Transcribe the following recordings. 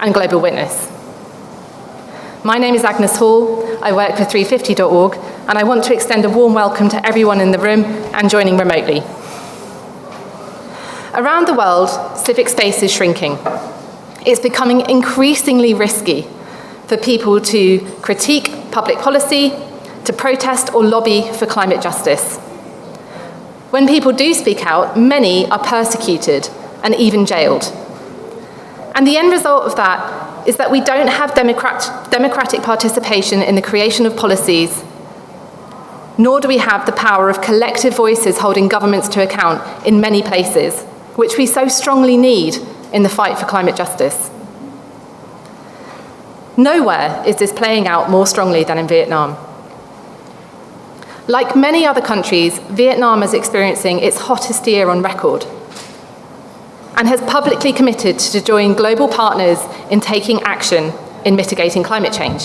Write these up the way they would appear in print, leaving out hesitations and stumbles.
and Global Witness. My name is Agnes Hall. I work for 350.org, and I want to extend a warm welcome to everyone in the room and joining remotely. Around the world, civic space is shrinking. It's becoming increasingly risky for people to critique public policy, to protest or lobby for climate justice. When people do speak out, many are persecuted and even jailed. And the end result of that is that we don't have democratic participation in the creation of policies, nor do we have the power of collective voices holding governments to account in many places, which we so strongly need in the fight for climate justice. Nowhere is this playing out more strongly than in Vietnam. Like many other countries, Vietnam is experiencing its hottest year on record and has publicly committed to join global partners in taking action in mitigating climate change.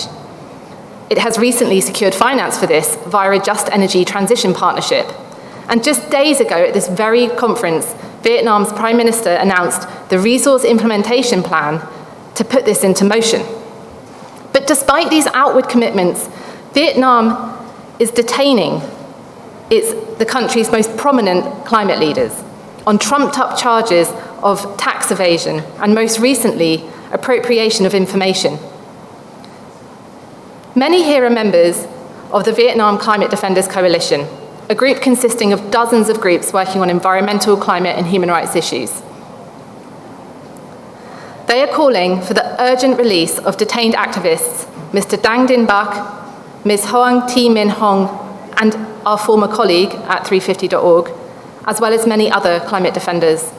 It has recently secured finance for this via a Just Energy Transition Partnership. And just days ago at this very conference, Vietnam's Prime Minister announced the Resource Implementation Plan to put this into motion. But despite these outward commitments, Vietnam is detaining the country's most prominent climate leaders on trumped-up charges of tax evasion and, most recently, appropriation of information. Many here are members of the Vietnam Climate Defenders Coalition, a group consisting of dozens of groups working on environmental, climate, and human rights issues. They are calling for the urgent release of detained activists, Mr. Dang Dinh Bach, Ms. Hoang Thi Minh Hong, and our former colleague at 350.org, as well as many other climate defenders.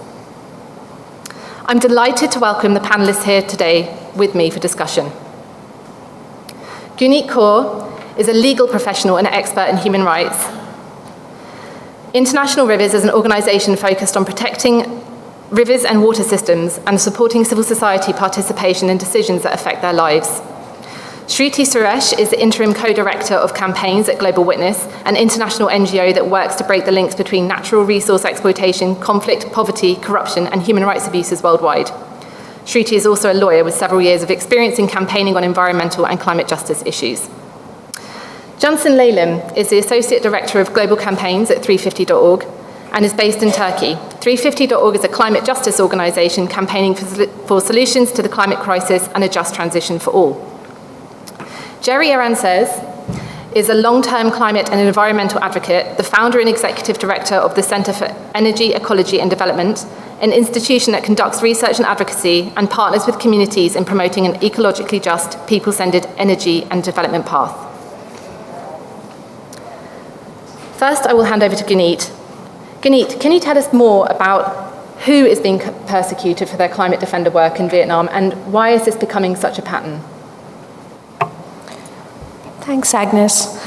I'm delighted to welcome the panelists here today with me for discussion. Gunit Kaur is a legal professional and expert in human rights. International Rivers is an organisation focused on protecting rivers and water systems and supporting civil society participation in decisions that affect their lives. Shruti Suresh is the interim co-director of campaigns at Global Witness, an international NGO that works to break the links between natural resource exploitation, conflict, poverty, corruption, and human rights abuses worldwide. Shruti is also a lawyer with several years of experience in campaigning on environmental and climate justice issues. Johnson Leylim is the associate director of global campaigns at 350.org and is based in Turkey. 350.org is a climate justice organisation campaigning for solutions to the climate crisis and a just transition for all. Jerry Arancez is a long-term climate and environmental advocate, the founder and executive director of the Centre for Energy, Ecology and Development, an institution that conducts research and advocacy and partners with communities in promoting an ecologically just, people-centred energy and development path. First, I will hand over to Gunit. Gunit, can you tell us more about who is being persecuted for their climate defender work in Vietnam and why is this becoming such a pattern? Thanks, Agnes.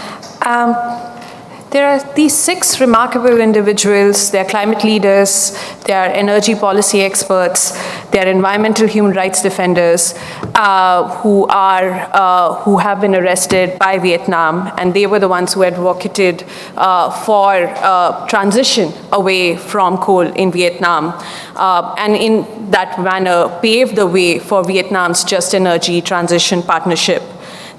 There are these 6 remarkable individuals. They're climate leaders, they're energy policy experts, they're environmental human rights defenders who have been arrested by Vietnam, and they were the ones who advocated for transition away from coal in Vietnam, and in that manner paved the way for Vietnam's Just Energy Transition Partnership.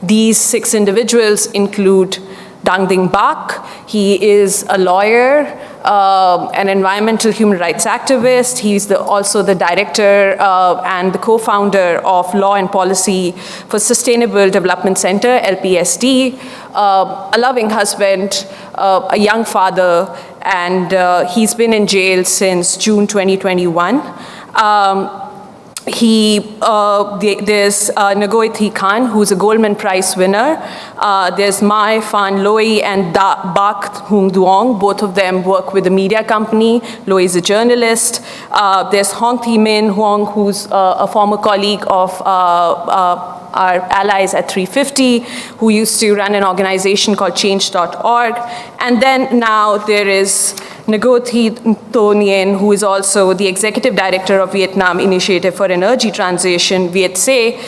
These 6 individuals include Dang Dinh Bach. He is a lawyer, an environmental human rights activist. He's also the director and the co-founder of Law and Policy for Sustainable Development Center, LPSD, a loving husband, a young father, and he's been in jail since June 2021. There's Ngoc Thi Khan, who's a Goldman Prize winner. There's Mai Phan Loi and Bak Hung Duong. Both of them work with a media company. Loi is a journalist. There's Hoang Thi Minh Hong, who's a former colleague of our allies at 350, who used to run an organization called Change.org. And then now there is Ngoc Thi Nguyen, who is also the executive director of Vietnam Initiative for Energy Transition, VietSe,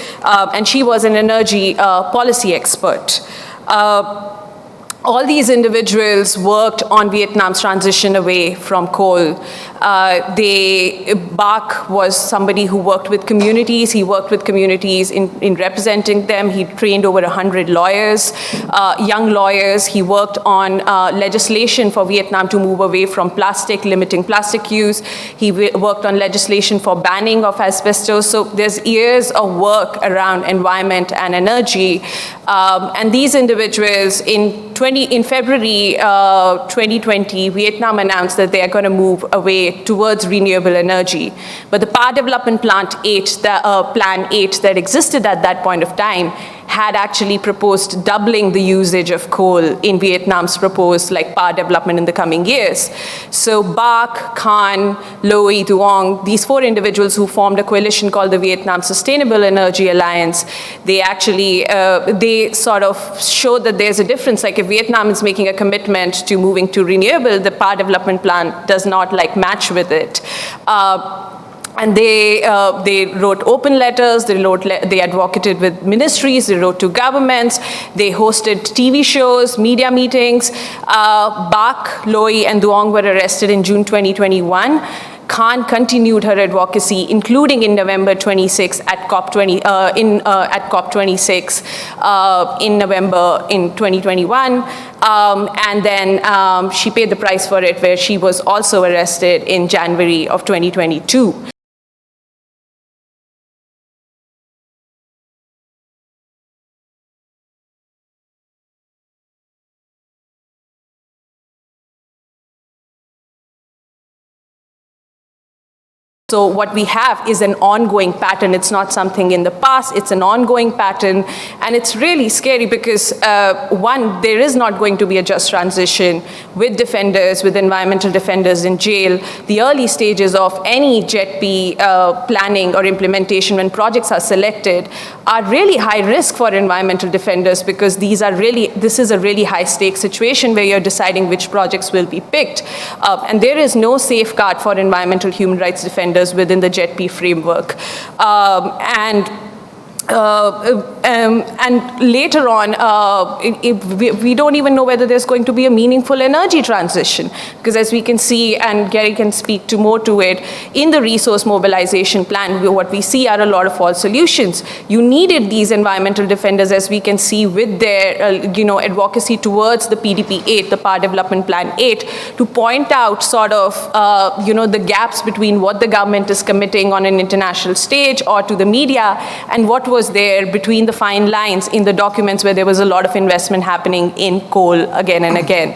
and she was an energy policy expert. all these individuals worked on Vietnam's transition away from coal. Bach was somebody who worked with communities. He worked with communities in representing them. He trained over 100 lawyers, young lawyers. He worked on legislation for Vietnam to move away from plastic, limiting plastic use. He worked on legislation for banning of asbestos. So there's years of work around environment and energy. And these individuals, in February 2020, Vietnam announced that they are going to move away towards renewable energy. But the Power Development Plan 8 that existed at that point of time had actually proposed doubling the usage of coal in Vietnam's proposed power development in the coming years. So Bach, Khan, Loy, Duong, these 4 individuals who formed a coalition called the Vietnam Sustainable Energy Alliance, they actually, they sort of showed that there's a difference. Like if Vietnam is making a commitment to moving to renewable, the Power Development Plan does not match with it. And they wrote open letters, they advocated with ministries, they wrote to governments, they hosted TV shows, media meetings. Bach, Loy, and Duong were arrested in June 2021. Khan continued her advocacy, including in November 26 at COP26 in November in 2021. And then she paid the price for it, where she was also arrested in January of 2022. So what we have is an ongoing pattern. It's not something in the past, it's an ongoing pattern. And it's really scary because, one, there is not going to be a just transition with defenders, with environmental defenders in jail. The early stages of any JETP planning or implementation when projects are selected are really high risk for environmental defenders because this is a really high stakes situation where you're deciding which projects will be picked. And there is no safeguard for environmental human rights defenders within the JETP framework. And later on, we don't even know whether there's going to be a meaningful energy transition. Because as we can see, and Gary can speak more to it, in the resource mobilization plan, what we see are a lot of false solutions. You needed these environmental defenders, as we can see with their advocacy towards the PDP 8, the Power Development Plan 8, to point out sort of the gaps between what the government is committing on an international stage or to the media and what was there between the fine lines in the documents where there was a lot of investment happening in coal again and again.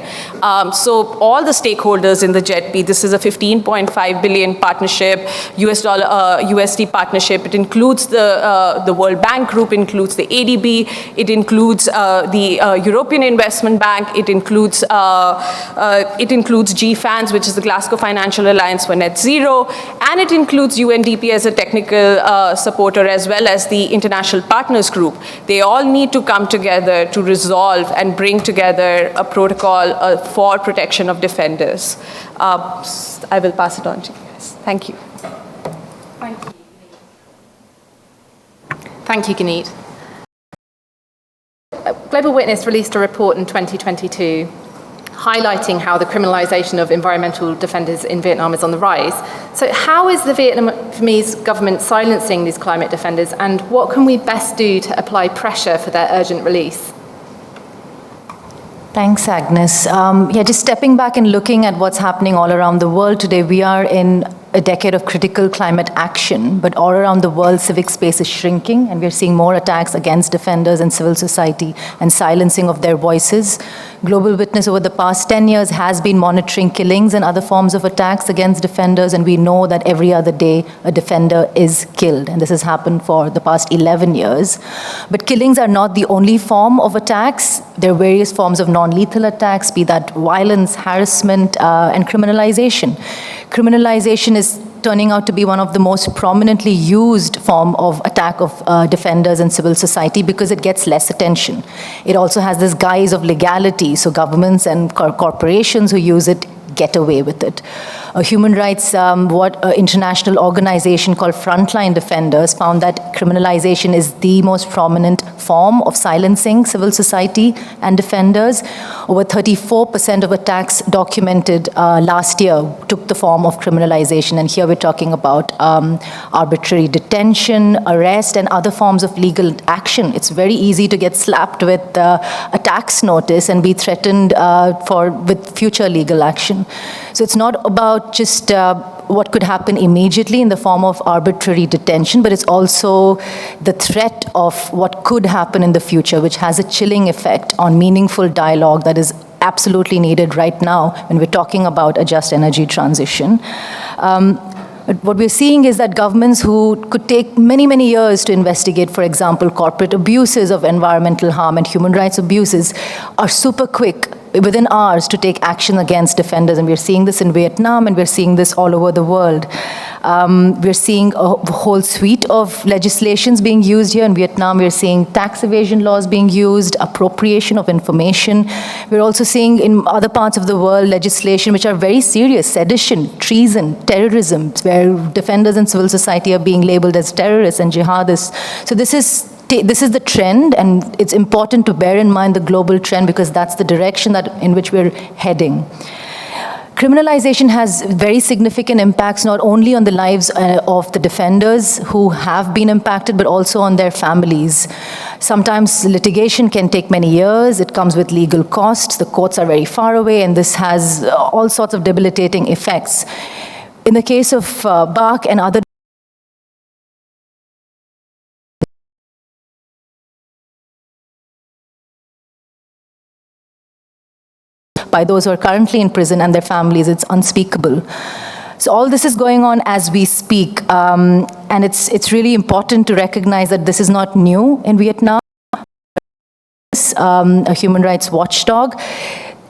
So all the stakeholders in the JETP, this is a $15.5 billion partnership, USD partnership. It includes the World Bank Group, includes the ADB, it includes the European Investment Bank, it includes GFANZ, which is the Glasgow Financial Alliance for Net Zero, and it includes UNDP as a technical supporter, as well as the International Partners Group. They all need to come together to resolve and bring together a protocol for protection of defenders. I will pass it on to you guys. Thank you. Thank you, Guneet. Global Witness released a report in 2022 highlighting how the criminalization of environmental defenders in Vietnam is on the rise. So how is the Vietnamese government silencing these climate defenders, and what can we best do to apply pressure for their urgent release? Thanks, Agnes. Just stepping back and looking at what's happening all around the world today, we are in a decade of critical climate action, but all around the world, civic space is shrinking, and we're seeing more attacks against defenders and civil society and silencing of their voices. Global Witness over the past 10 years has been monitoring killings and other forms of attacks against defenders, and we know that every other day a defender is killed, and this has happened for the past 11 years. But killings are not the only form of attacks. There are various forms of non-lethal attacks, be that violence, harassment, and criminalization. Criminalization is turning out to be one of the most prominently used form of attack of defenders and civil society because it gets less attention. It also has this guise of legality, so governments and corporations who use it get away with it. A human rights international organization called Frontline Defenders found that criminalization is the most prominent form of silencing civil society and defenders. Over 34% of attacks documented last year took the form of criminalization, and here we're talking about arbitrary detention, arrest, and other forms of legal action. It's very easy to get slapped with a tax notice and be threatened with future legal action. So it's not about just what could happen immediately in the form of arbitrary detention, but it's also the threat of what could happen in the future, which has a chilling effect on meaningful dialogue that is absolutely needed right now when we're talking about a just energy transition. What we're seeing is that governments who could take many, many years to investigate, for example, corporate abuses of environmental harm and human rights abuses, are super quick within hours to take action against defenders. And we're seeing this in Vietnam, and we're seeing this all over the world. We're seeing a whole suite of legislations being used here. In Vietnam, we're seeing tax evasion laws being used, appropriation of information. We're also seeing in other parts of the world legislation which are very serious: sedition, treason, terrorism, where defenders in civil society are being labeled as terrorists and jihadists. So this is the trend, and it's important to bear in mind the global trend, because that's the direction in which we're heading. Criminalization has very significant impacts not only on the lives of the defenders who have been impacted, but also on their families. Sometimes litigation can take many years. It comes with legal costs. The courts are very far away, and this has all sorts of debilitating effects. In the case of BARC and other by those who are currently in prison and their families, it's unspeakable. So all this is going on as we speak, and it's really important to recognize that this is not new in Vietnam. A human rights watchdog,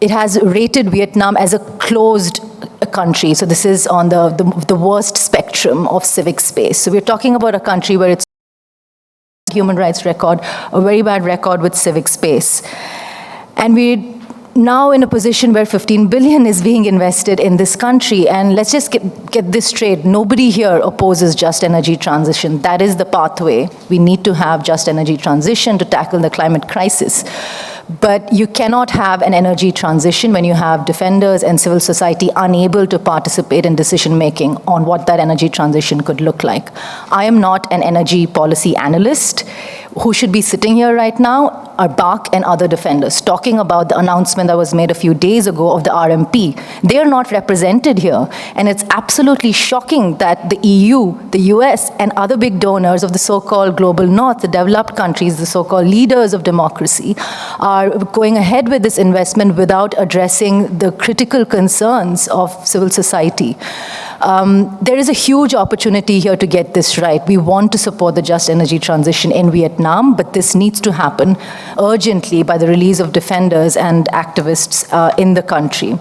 it has rated Vietnam as a closed country. So this is on the worst spectrum of civic space. So we're talking about a country where it's human rights record, a very bad record with civic space. And we're now in a position where 15 billion is being invested in this country. And let's just get this straight. Nobody here opposes just energy transition. That is the pathway. We need to have just energy transition to tackle the climate crisis. But you cannot have an energy transition when you have defenders and civil society unable to participate in decision-making on what that energy transition could look like. I am not an energy policy analyst. Who should be sitting here right now are BARC and other defenders, talking about the announcement that was made a few days ago of the RMP. They are not represented here. And it's absolutely shocking that the EU, the US, and other big donors of the so-called global north, the developed countries, the so-called leaders of democracy, are going ahead with this investment without addressing the critical concerns of civil society. There is a huge opportunity here to get this right. We want to support the just energy transition in Vietnam, but this needs to happen urgently by the release of defenders and activists in the country.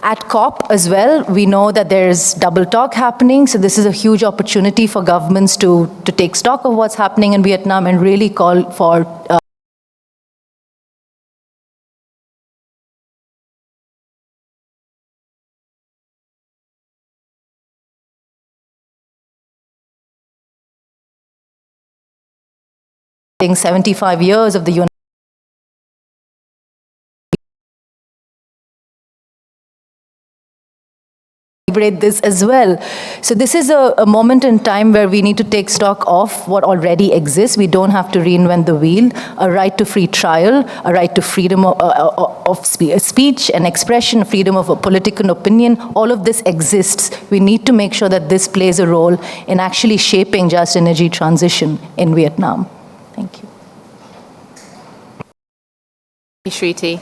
At COP as well, we know that there's double talk happening, so this is a huge opportunity for governments to take stock of what's happening in Vietnam and really call for in 75 years of the celebrate this as well. So this is a moment in time where we need to take stock of what already exists. We don't have to reinvent the wheel. A right to free trial, a right to freedom of speech and expression, freedom of a political opinion, all of this exists. We need to make sure that this plays a role in actually shaping just energy transition in Vietnam. Thank you. Shruti.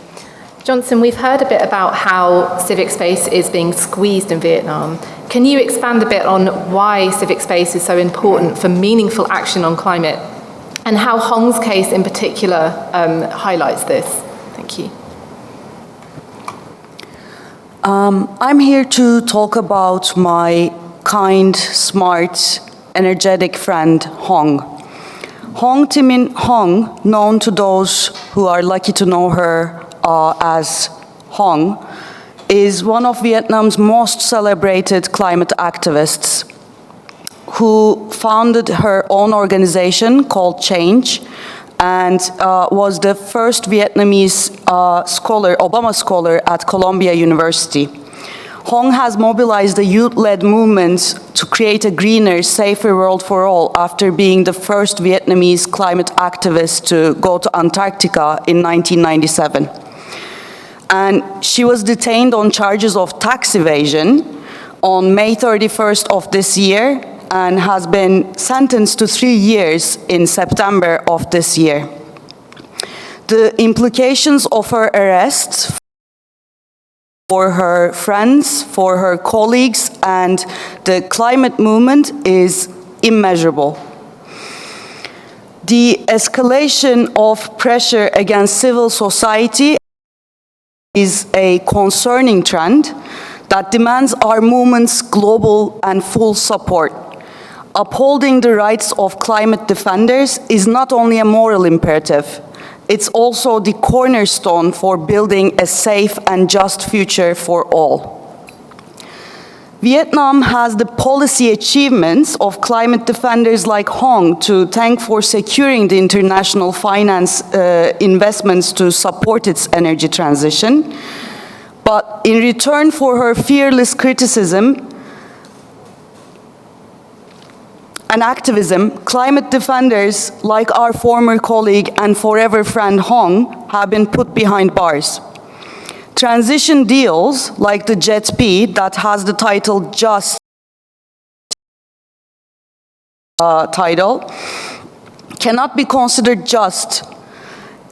Johnson, we've heard a bit about how civic space is being squeezed in Vietnam. Can you expand a bit on why civic space is so important for meaningful action on climate, and how Hong's case in particular highlights this? Thank you. I'm here to talk about my kind, smart, energetic friend, Hong. Hong Timin Hong, known to those who are lucky to know her as Hong, is one of Vietnam's most celebrated climate activists who founded her own organization called Change and was the first Vietnamese Obama scholar at Columbia University. Hong has mobilized a youth-led movement to create a greener, safer world for all after being the first Vietnamese climate activist to go to Antarctica in 1997. And she was detained on charges of tax evasion on May 31st of this year and has been sentenced to 3 years in September of this year. The implications of her arrest for her friends, for her colleagues, and the climate movement is immeasurable. The escalation of pressure against civil society is a concerning trend that demands our movement's global and full support. Upholding the rights of climate defenders is not only a moral imperative, it's also the cornerstone for building a safe and just future for all. Vietnam has the policy achievements of climate defenders like Hong to thank for securing the international finance investments to support its energy transition. But in return for her fearless criticism and activism, climate defenders like our former colleague and forever friend Hong have been put behind bars. Transition deals like the JET-P that has the title Just title cannot be considered just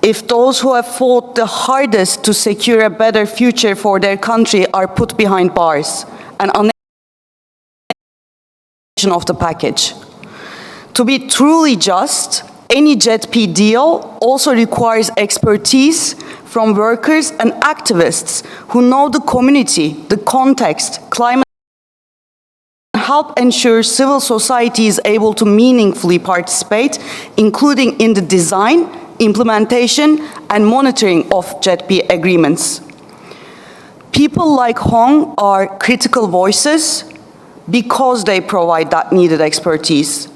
if those who have fought the hardest to secure a better future for their country are put behind bars and unable of the package. To be truly just, any JET-P deal also requires expertise from workers and activists who know the community, the context, climate, and help ensure civil society is able to meaningfully participate, including in the design, implementation, and monitoring of JET-P agreements. People like Hong are critical voices because they provide that needed expertise.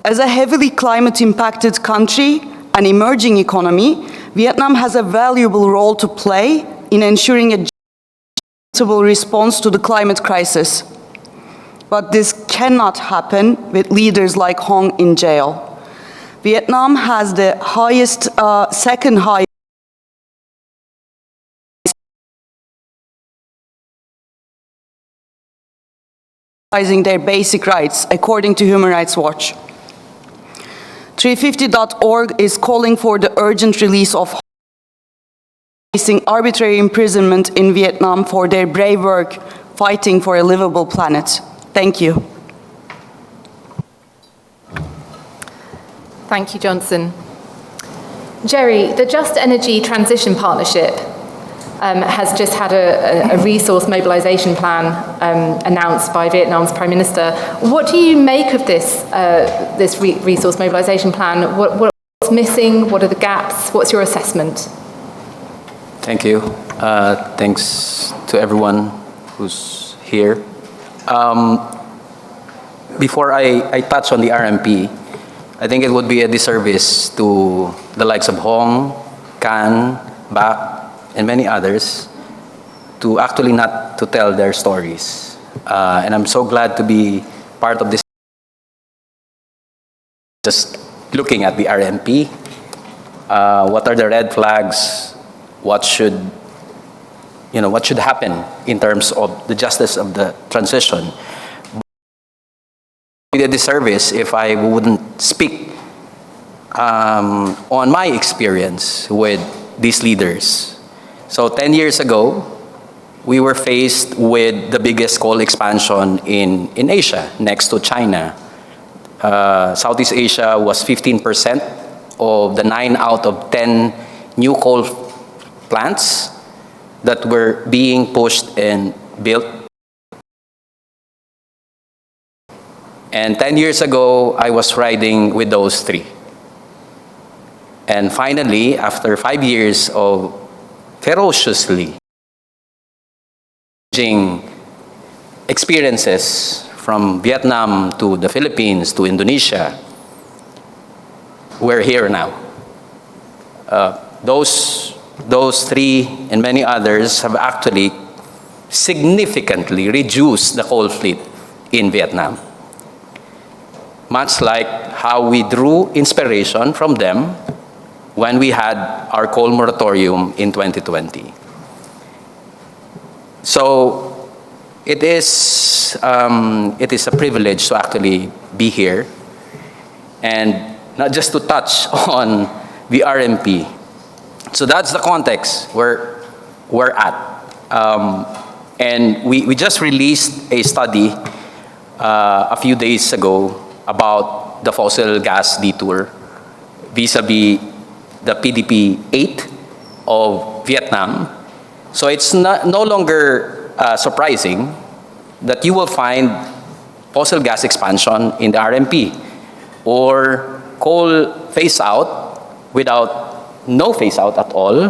As a heavily climate-impacted country and emerging economy, Vietnam has a valuable role to play in ensuring a sustainable response to the climate crisis. But this cannot happen with leaders like Hong in jail. Vietnam has the second highest their basic rights, according to Human Rights Watch. 350.org is calling for the urgent release of facing arbitrary imprisonment in Vietnam for their brave work fighting for a livable planet. Thank you. Thank you, Johnson. Jerry, the Just Energy Transition Partnership has just had a resource mobilization plan announced by Vietnam's Prime Minister. What do you make of this, resource mobilization plan? What's missing? What are the gaps? What's your assessment? Thank you. Thanks to everyone who's here. Before I touch on the RMP, I think it would be a disservice to the likes of Hong, Can, Bak, and many others to actually not to tell their stories. And I'm so glad to be part of this. Just looking at the RMP, what are the red flags? What should happen in terms of the justice of the transition? It would be a disservice if I wouldn't speak on my experience with these leaders. So 10 years ago, we were faced with the biggest coal expansion in Asia, next to China. Southeast Asia was 15% of the 9 out of 10 new coal plants that were being pushed and built. And 10 years ago, I was riding with those 3. And finally, after 5 years of ferociously experiences from Vietnam to the Philippines to Indonesia, we're here now. Those three and many others have actually significantly reduced the coal fleet in Vietnam. Much like how we drew inspiration from them when we had our coal moratorium in 2020. So it is a privilege to actually be here and not just to touch on the RMP. So that's the context where we're at. And we just released a study a few days ago about the fossil gas detour vis-a-vis the PDP-8 of Vietnam. So it's no longer surprising that you will find fossil gas expansion in the RMP or coal phase out without no phase out at all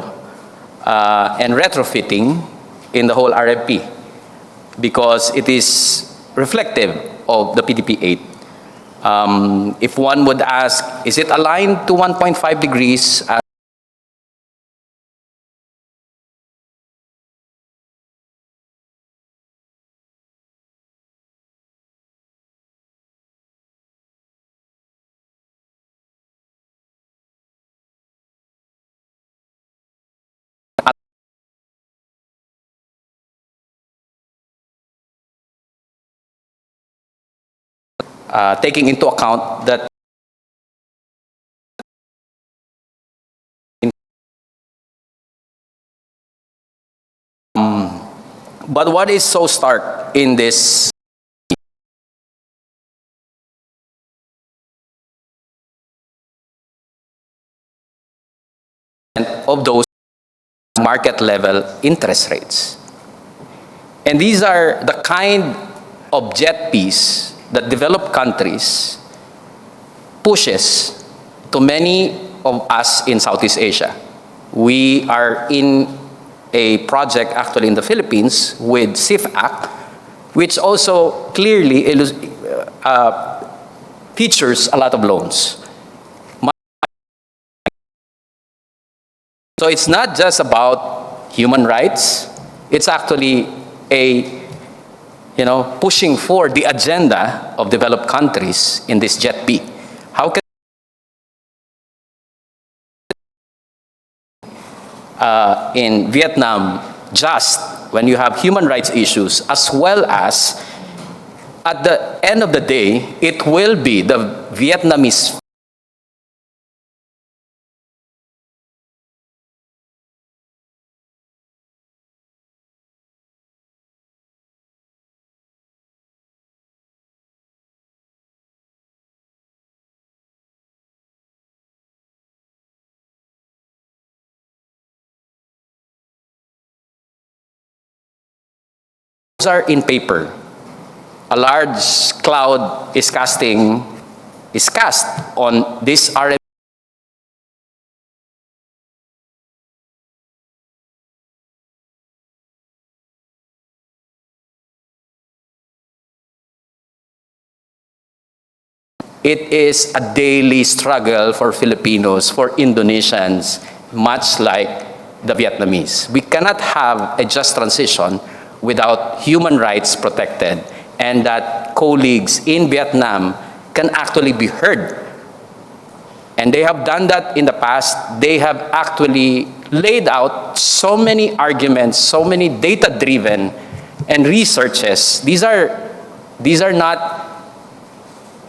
and retrofitting in the whole RMP because it is reflective of the PDP-8. If one would ask, is it aligned to 1.5 degrees? Taking into account that but what is so stark in this of those market level interest rates. And these are the kind of jet piece that developed countries pushes to many of us in Southeast Asia. We are in a project actually in the Philippines with SIF Act, which also clearly features a lot of loans. So it's not just about human rights, it's actually pushing for the agenda of developed countries in this jet B. How can in Vietnam just when you have human rights issues as well as at the end of the day it will be the Vietnamese are in paper. A large cloud is cast on this RM. It is a daily struggle for Filipinos, for Indonesians, much like the Vietnamese. We cannot have a just transition without human rights protected and that colleagues in Vietnam can actually be heard. And they have done that in the past. They have actually laid out so many arguments, so many data-driven and researches. These are not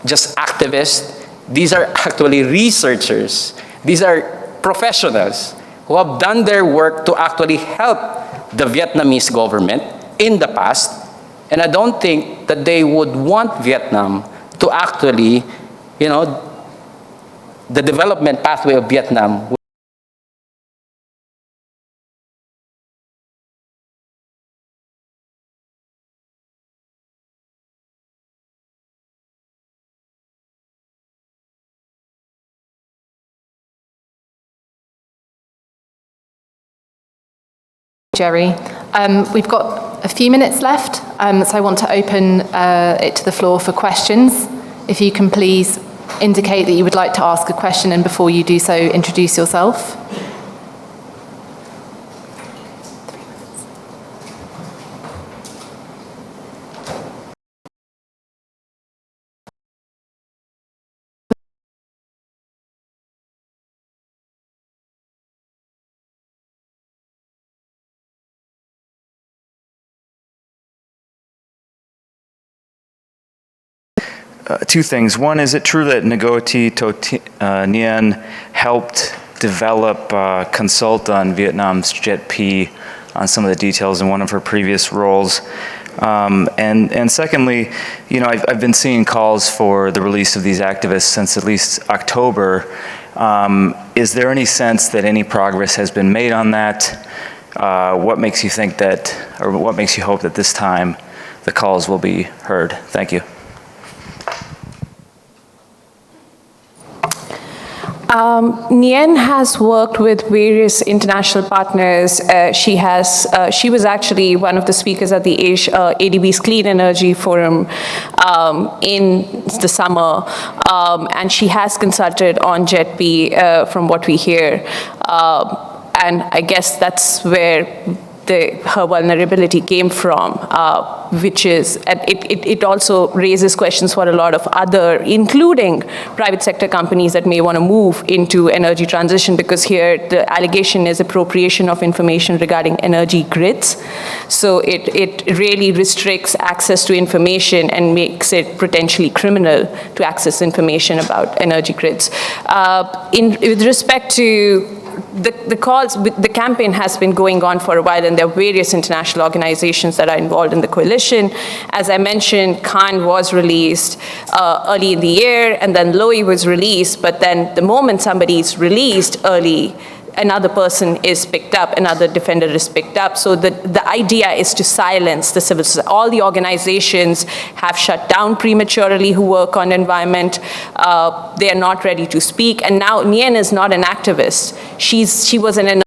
just activists. These are actually researchers. These are professionals who have done their work to actually help the Vietnamese government in the past, and I don't think that they would want Vietnam to actually, the development pathway of Vietnam. Jerry. We've got a few minutes left, so I want to open it to the floor for questions. If you can please indicate that you would like to ask a question, and before you do so, introduce yourself. Two things. One, is it true that Ngozi Nguyen helped develop, consult on Vietnam's JET-P on some of the details in one of her previous roles? And secondly, you know, I've been seeing calls for the release of these activists since at least October. Is there any sense that any progress has been made on that? What makes you think that, or what makes you hope that this time the calls will be heard? Thank you. Nguyen has worked with various international partners. She was actually one of the speakers at the ADB's Clean Energy Forum in the summer, and she has consulted on JET-P from what we hear. And I guess that's where her vulnerability came from, which is, it also raises questions for a lot of other, including private sector companies that may want to move into energy transition, because here the allegation is appropriation of information regarding energy grids. So it really restricts access to information and makes it potentially criminal to access information about energy grids. With respect to the campaign has been going on for a while, and there are various international organizations that are involved in the coalition. As I mentioned, Khan was released early in the year, and then Lowy was released, but then the moment somebody is released early, another person is picked up, another defender is picked up. So the idea is to silence the civil society. All the organizations have shut down prematurely who work on environment. They are not ready to speak. And now Nguyen is not an activist. She was an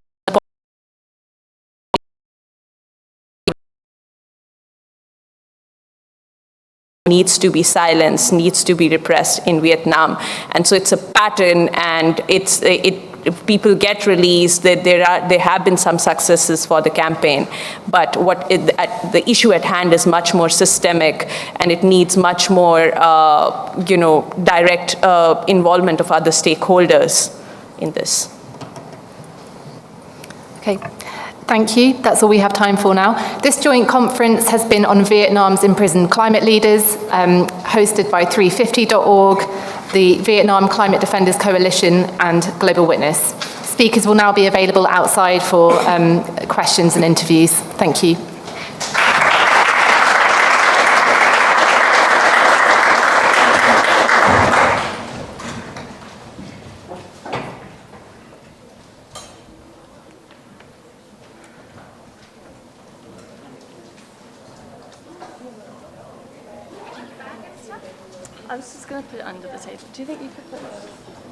needs to be silenced, needs to be repressed in Vietnam. And so it's a pattern, and if people get released, there have been some successes for the campaign, but the issue at hand is much more systemic, and it needs much more direct involvement of other stakeholders in this. Okay. Thank you. That's all we have time for now. This joint conference has been on Vietnam's imprisoned climate leaders, hosted by 350.org, the Vietnam Climate Defenders Coalition, and Global Witness. Speakers will now be available outside for questions and interviews. Thank you. I was just going to put it under the table. Do you think you could put it?